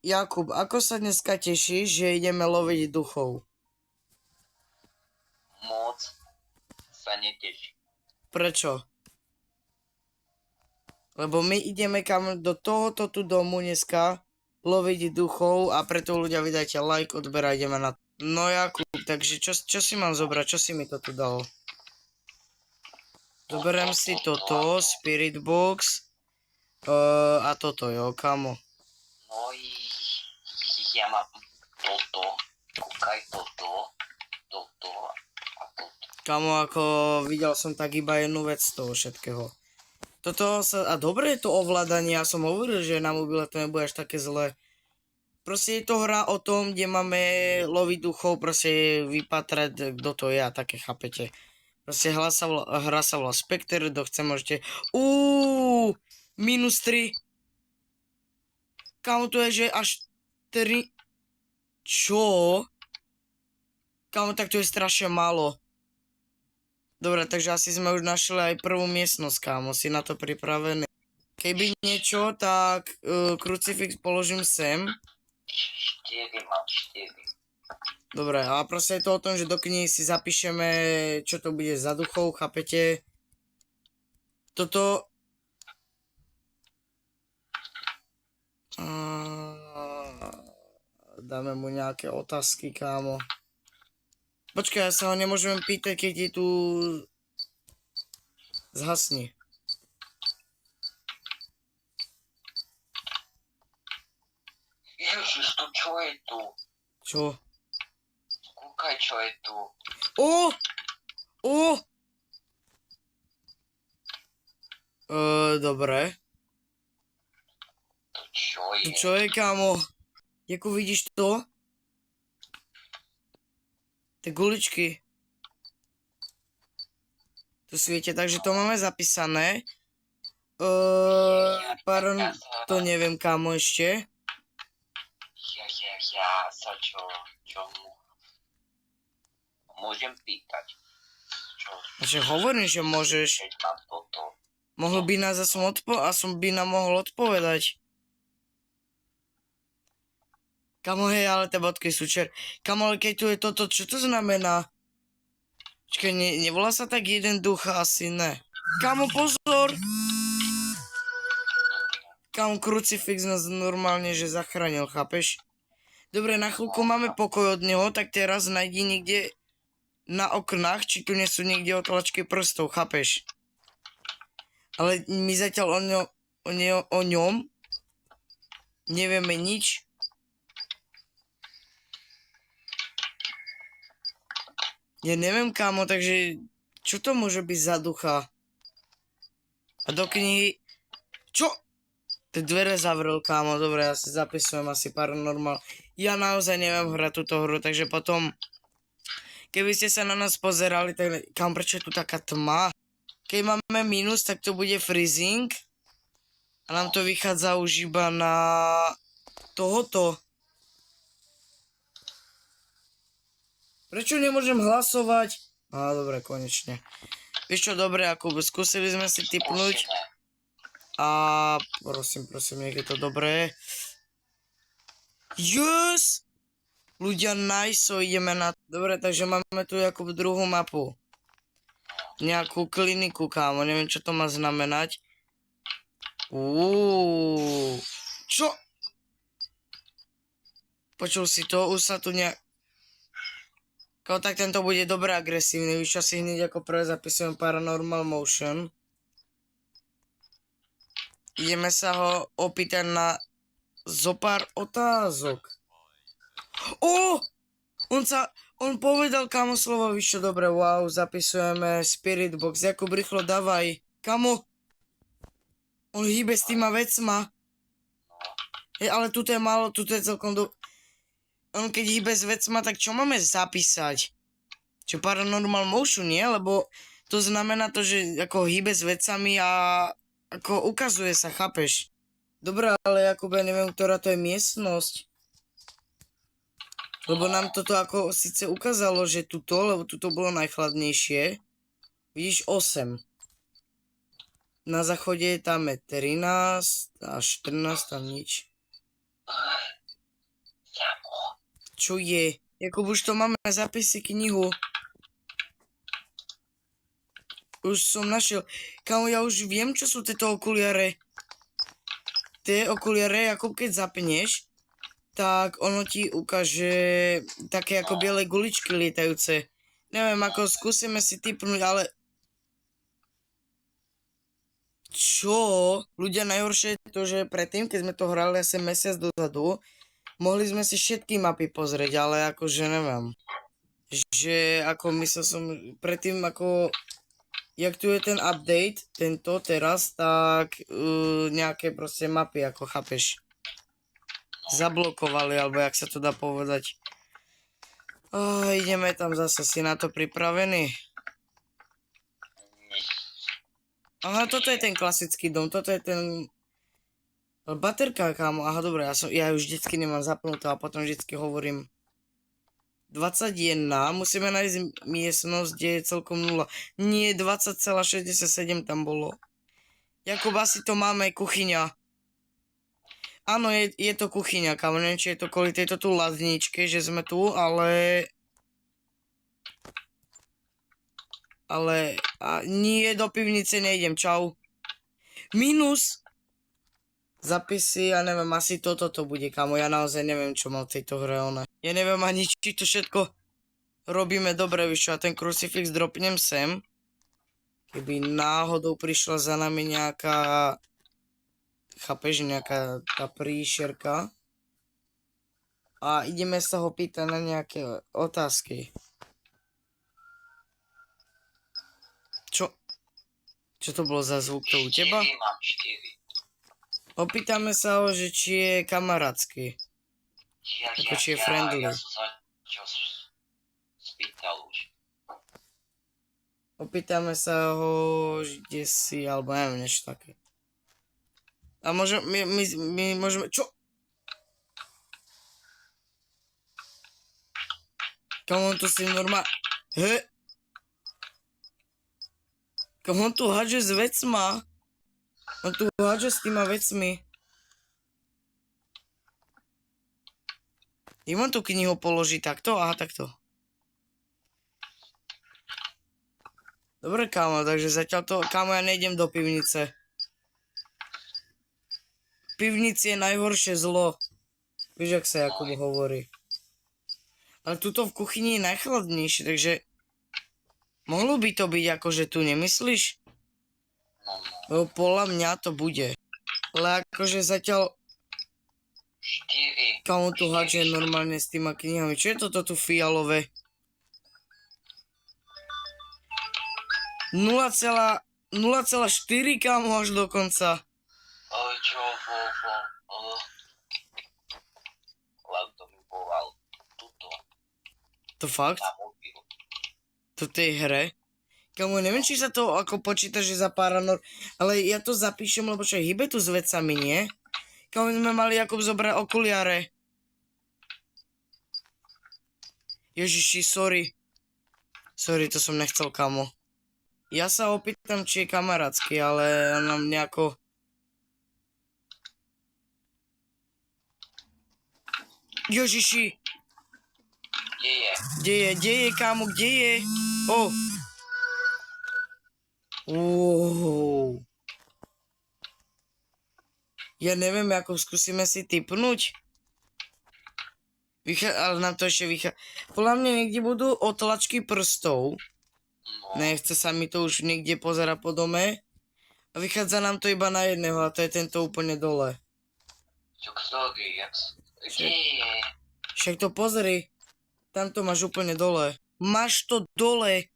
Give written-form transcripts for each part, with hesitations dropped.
Jakub, ako sa dneska tešíš, že ideme loviť duchov? Moc sa neteším. Prečo? Lebo my ideme kam do tohoto tu domu dneska loviť duchov a preto ľudia vydajte like, odber a ideme na... No Jakub, takže čo si mám zobrať? Čo si mi to tu dal? Zoberiem si toto, Spirit Box a toto, jo, kamo. No i ja mám toto, kúkaj toto a toto. Kamo, ako videl som tak iba jednu vec z toho všetkého. Toto sa... A dobre je to ovládanie, ja som hovoril, že na mobile to nebude až také zlé. Proste je to hra o tom, kde máme loviť duchov, proste vypatrať, kto to je a také, chápete. Proste hra sa volá Spectre, kto chce môžete... -3. Kamo, to je, že až 3... Čo? Kamo, tak to je strašne málo. Dobre, takže asi sme už našli aj prvú miestnosť, kámo, si na to pripravený. Keby niečo, tak krucifix položím sem. 4 mám, 4. Dobre, a proste je to o tom, že do knihy si zapíšeme, čo to bude za duchov, chápete? Toto... Dáme mu nejaké otázky, kámo. Počkaj, ja sa ho nemôžem pýtať, keď je tu... Zhasni. Ježiš, to čo je tu? Čo? Kúkaj, čo je tu. Dobre. To čo je? To čo je, kámo? Jako vidíš to? Tie guličky. Tu svietia, takže to máme zapísané. To neviem, kámo, ešte. Ja sa čo mu... Môžem pýtať. Takže hovorím, že môžeš. Keď mám toto. Mohol by nás som by nám mohol odpovedať. Kamo, hej, ale tie bodky sú Kamo, ale keď tu je toto, čo to znamená? Počkaj, nevolá sa tak jeden duch? Asi ne. Kamo, pozor! Kamo, krucifix nás normálne, že zachránil, chápeš? Dobre, na chvíľku máme pokoj od neho, tak teraz nájdi niekde na oknách, či tu nie sú niekde otlačky prstov, chápeš? Ale my zatiaľ o ňom nevieme nič. Ja neviem, kámo, takže čo to môže byť za ducha? A do knihy... Čo? Tie dvere zavrel, kámo, dobre, ja si zapisujem asi paranormal. Ja naozaj neviem hrať túto hru, takže potom... Keby ste sa na nás pozerali, tak... Kámo, prečo je tu taká tma? Keď máme minus, tak to bude freezing. A nám to vychádza už iba na... tohoto. Prečo nemôžem hlasovať? Dobre, konečne. Vieš čo, dobre, Jakub, skúsili sme si tipnúť. A prosím, nech je to dobré. Yes! Ľudia, nice, ideme na... Dobre, takže máme tu Jakub druhú mapu. Nejakú kliniku, kámo, neviem, čo to má znamenať. Čo? Počul si to? Už sa tu nejak... Kámo, tak tento bude dobre agresívny. Víš, asi hneď ako prvé zapisujem Paranormal Motion. Ideme sa ho opýtať na zopár otázok. On povedal, kamo, slovo, víš čo, dobre, wow, zapisujeme Spirit Box. Jakub, rýchlo dávaj. Kamo, on hýbe s týma vecma. Ale tuto je málo, tuto je celkom On keď hýbe s vecma, tak čo máme zapísať? Čo Paranormal Motion, nie? Lebo to znamená to, že ako hýbe s vecami a ako ukazuje sa, chápeš? Dobre, ale Jakub, ja neviem, ktorá to je miestnosť. Lebo nám toto ako síce ukázalo, že tuto, lebo tuto bolo najchladnejšie. Vidíš, 8. Na záchode tam je 13 a 14, tam nič. Čo je? Jakub, už to máme zapisy knihu. Už som našiel. Kámo, ja už viem, čo sú tieto okuliare. Tie okuliare, Jakub, keď zapneš, tak ono ti ukáže také ako biele guličky lietajúce. Neviem, ako skúsime si tipnúť, ale... Čo? Ľudia, najhoršie je to, že predtým, keď sme to hrali asi mesiac dozadu, mohli sme si všetky mapy pozrieť, ale akože neviem. Že ako myslel som, predtým ako... Jak tu je ten update, tento teraz, tak nejaké proste mapy, ako chápeš. Zablokovali, alebo jak sa to dá povedať. Ideme tam zase, si na to pripravený? Aha, toto je ten klasický dom, toto je ten... Baterka, kámo, aha, dobre, ja už vždycky nemám zapnutá a potom vždycky hovorím 21, musíme nájsť miestnosť, kde je celkom 0. Nie, 20,67 tam bolo. Jakub, asi to máme, kuchyňa. Áno, je to kuchyňa, kámo, neviem, či je to kvôli tejto tu ladničke, že sme tu, ale... nie, do pivnice nejdem, čau. Minus. Zapisy, ja neviem, asi toto to bude, kámo, ja naozaj neviem, čo mám v tejto hre, ona. Ja neviem ani, či to všetko robíme dobre, víš čo, a ten krucifix dropnem sem. Keby náhodou prišla za nami nejaká, chápeš, nejaká tá príšerka. A ideme sa ho pýtať na nejaké otázky. Čo to bolo za zvuk, to u teba? 4 mám, 4. Opýtame sa ho, že či je kamarátsky. Ako či je friendly. Ja som sa čo spýtal už. Opýtame sa ho, že kde si, alebo neviem, niečo také. A môžeme, my môžeme, čo? Kam on tu si normálne, Kam on tu hádže s vecma? On tu hádže s týma vecmi. Kde on tú knihu položí takto? Aha, takto. Dobre, kámo, takže zatiaľ to... Kámo, ja nejdem do pivnice. V pivnici je najhoršie zlo. Víš, jak sa Jakub hovorí. Ale tuto v kuchyni je najchladnejšie, takže... Mohlo by to byť akože tu, nemyslíš? Lebo podľa mňa to bude. Ale akože zatiaľ... 4. Kámo tu hádže normálne s týma knihami. Čo je toto tu fialové? 0,4 kámo až dokonca. Čo len to mi boval tuto To fakt? na mobil. To tej hre? Kámo, neviem, či sa to ako počíta, že za paranor... Ale ja to zapíšem, lebo čo, hýbe tu s vecami, nie? Kámo, sme mali Jakub zobrať okuliare. Ježiši, sorry. Sorry, to som nechcel, kámo. Ja sa opýtam, či je kamarátsky, ale nám nejako... Ježiši! Kde je, kámo, kde je? Ja neviem, ako skúsime si tipnúť. Ale nám to ešte vychádza. Podľa mňa niekde budú otlačky prstov. Nechce sa mi to už niekde pozerať po dome. A vychádza nám to iba na jedného a to je tento úplne dole. Čo ktorý? Kde je? Však to pozri. Tam to máš úplne dole. Máš to dole.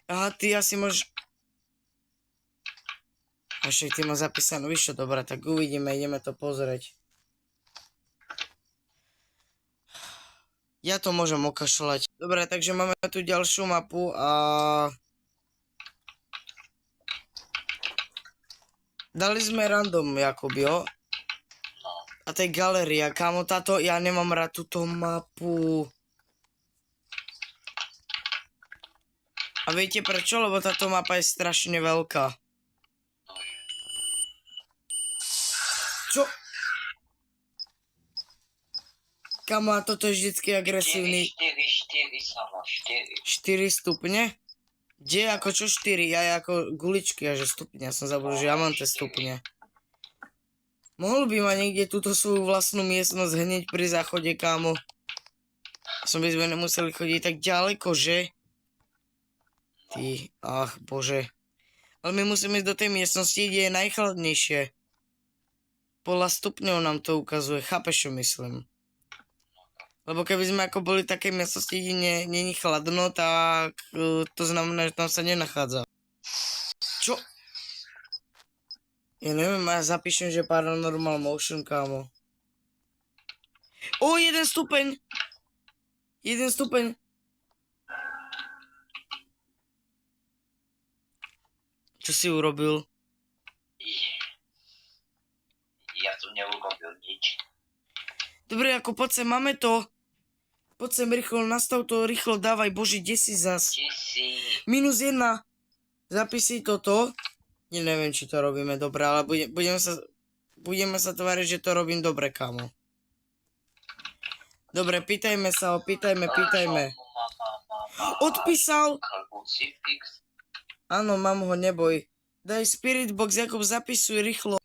Aha, ty asi môžeš... A však ty máš zapísanú, víš čo, dobré, tak uvidíme, ideme to pozrieť. Ja to môžem okašľať. Dobre, takže máme tu ďalšiu mapu a... Dali sme random, Jakub, jo? A to je galéria, kámo, táto, ja nemám rád túto mapu. A viete prečo? Lebo táto mapa je strašne veľká. Čo? Kamo, a toto je vždycky 4, agresívny. 4, samo 4. 4 stupne? Kde ako čo 4? Ja ako guličky, a že stupne. Ja som zabudol, že ja mám tie stupne. Mohol by ma niekde túto svoju vlastnú miestnosť hneď pri záchode, kámo. Som by sme nemuseli chodiť tak ďaleko, že? Ty, ach bože. Ale my musíme ísť do tej miestnosti, kde je najchladnejšie. Podľa stupňov nám to ukazuje, chápeš, čo myslím? Lebo keby sme ako boli v takej miestnosti, kde není chladno, tak to znamená, že tam sa nenachádza. Čo? Ja neviem, ja zapíšem, že paranormal motion, kámo. O, 1 stupeň! 1 stupeň. Čo si urobil? Ja som neurobil nič. Dobre, ako poď sem, máme to. Poď sem rýchlo, nastav to rýchlo, dávaj, bože, kde si zas? Kde si? -1. Zapísi toto. Ja neviem, či to robíme dobre, ale budeme sa tváriť, že to robím dobre, kámo. Dobre, pýtajme sa ho, pýtajme. Odpísal! Krucifix. Áno, mám ho, neboj. Daj Spirit Box, Jakub, zapisuj rýchlo.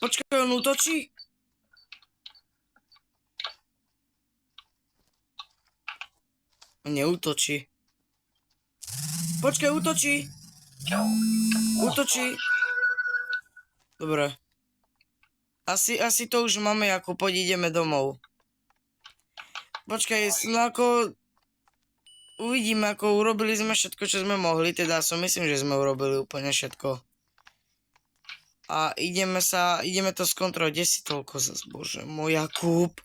Počkaj, on útočí? On neútočí. Počkaj, útočí. Čo? Útočí. Dobre. Asi to už máme, ako poď ideme domov. Počkaj, no ako... Uvidíme, ako urobili sme všetko, čo sme mohli, teda som myslím, že sme urobili úplne všetko. A ideme to skontrolovať, kde si toľko zas, bože môj, Jakub.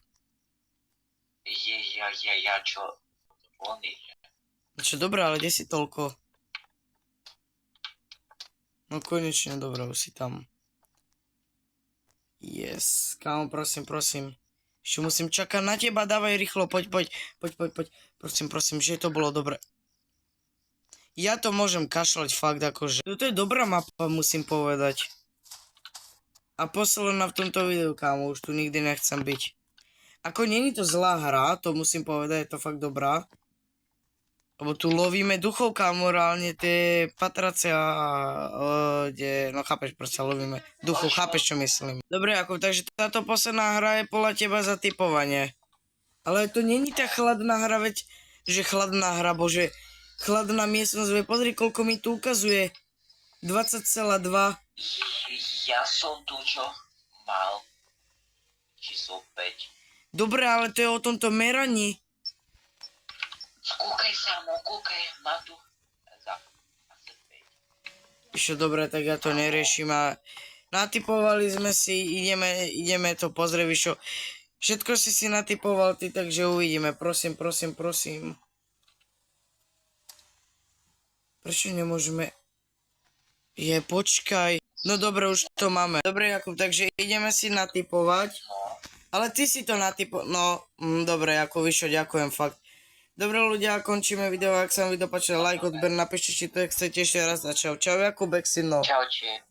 Ja, čo? On je. Čo, dobré, ale kde si toľko? No konečne, dobré, už si tam. Yes, kámo, prosím. Ešte musím čakať na teba, dávaj rýchlo, poď. Prosím, že to bolo dobre. Ja to môžem kašľať fakt, akože. Toto je dobrá mapa, musím povedať. A posledná v tomto videu, kámo, už tu nikdy nechcem byť. Ako není to zlá hra, to musím povedať, je to fakt dobrá. Lebo tu lovíme duchov, kámo, reálne tie patrace a kde, no chápeš, proste lovíme duchov, chápeš, čo myslím. Dobre, ako, takže táto posledná hra je podľa teba za typovanie. Ale to není tá chladná hra, veď, že chladná hra, bože, chladná miestnosť, veď, pozri, koľko mi tu ukazuje. 20,2. Ja som tu, čo mal číslo 5. Dobre, ale to je o tomto meraní. Skúkaj samo, má tu za asi 5. Ešte dobre, tak ja to neriešim a natypovali sme si, ideme to pozrieť, vyšo. Všetko si natypoval ty, takže uvidíme, prosím. Prečo nemôžeme? Počkaj. No dobre, už to máme. Dobre, Jakub, takže ideme si natypovať. Ale ty si to natypoval, no, dobre, Jakub, vyšo, ďakujem, fakt. Dobre ľudia, končíme video, ak sa vám video páčilo, like, odber, napíšte, či to chcete ešte raz a čau. Čau Jakub, Exino. Čaute.